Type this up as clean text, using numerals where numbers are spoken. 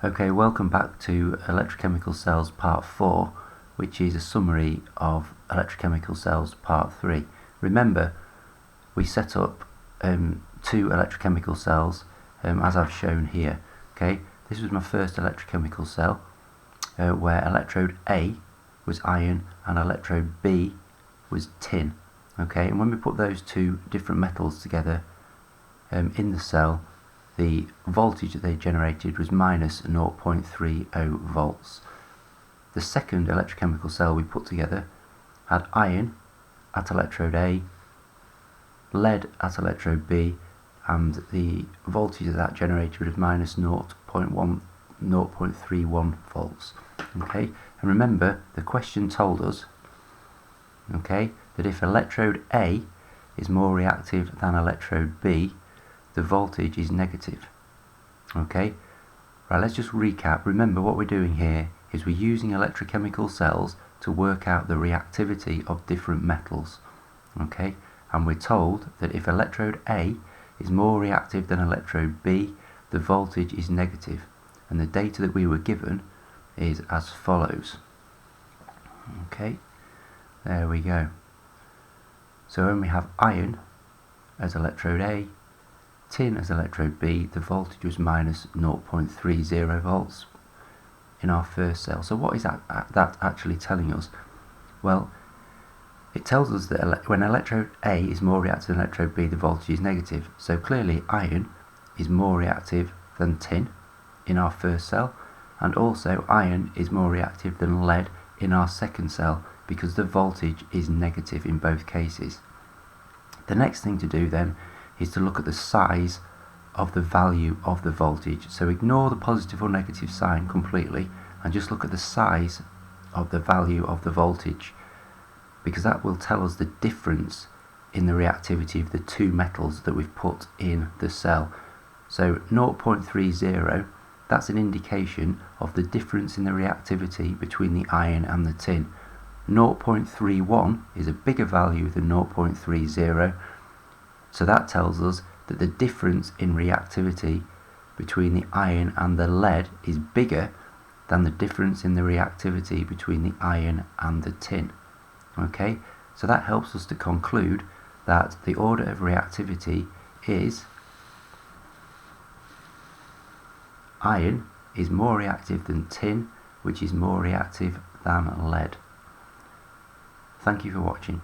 Okay, welcome back to Electrochemical Cells Part 4, which is a summary of Electrochemical Cells Part 3. Remember, we set up two electrochemical cells as I've shown here. Okay, this was my first electrochemical cell where electrode A was iron and electrode B was tin. Okay, and when we put those two different metals together in the cell, the voltage that they generated was minus 0.30 volts. The second electrochemical cell we put together had iron at electrode A, lead at electrode B, and the voltage that generated was minus 0.31 volts. Okay, and remember the question told us, okay, that if electrode A is more reactive than electrode B, the voltage is negative. Okay, right, let's just recap. Remember, what we're doing here is we're using electrochemical cells to work out the reactivity of different metals. Okay, and we're told that if electrode A is more reactive than electrode B, the voltage is negative, and the data that we were given is as follows. Okay, there we go. So when we have iron as electrode A, tin as electrode B, the voltage was minus 0.30 volts in our first cell. So what is that actually telling us? Well, it tells us that when electrode A is more reactive than electrode B, the voltage is negative. So clearly iron is more reactive than tin in our first cell, and also iron is more reactive than lead in our second cell, because the voltage is negative in both cases. The next thing to do then is to look at the size of the value of the voltage. So ignore the positive or negative sign completely and just look at the size of the value of the voltage, because that will tell us the difference in the reactivity of the two metals that we've put in the cell. So 0.30, that's an indication of the difference in the reactivity between the iron and the tin. 0.31 is a bigger value than 0.30, so that tells us that the difference in reactivity between the iron and the lead is bigger than the difference in the reactivity between the iron and the tin. Okay, so that helps us to conclude that the order of reactivity is iron is more reactive than tin, which is more reactive than lead. Thank you for watching.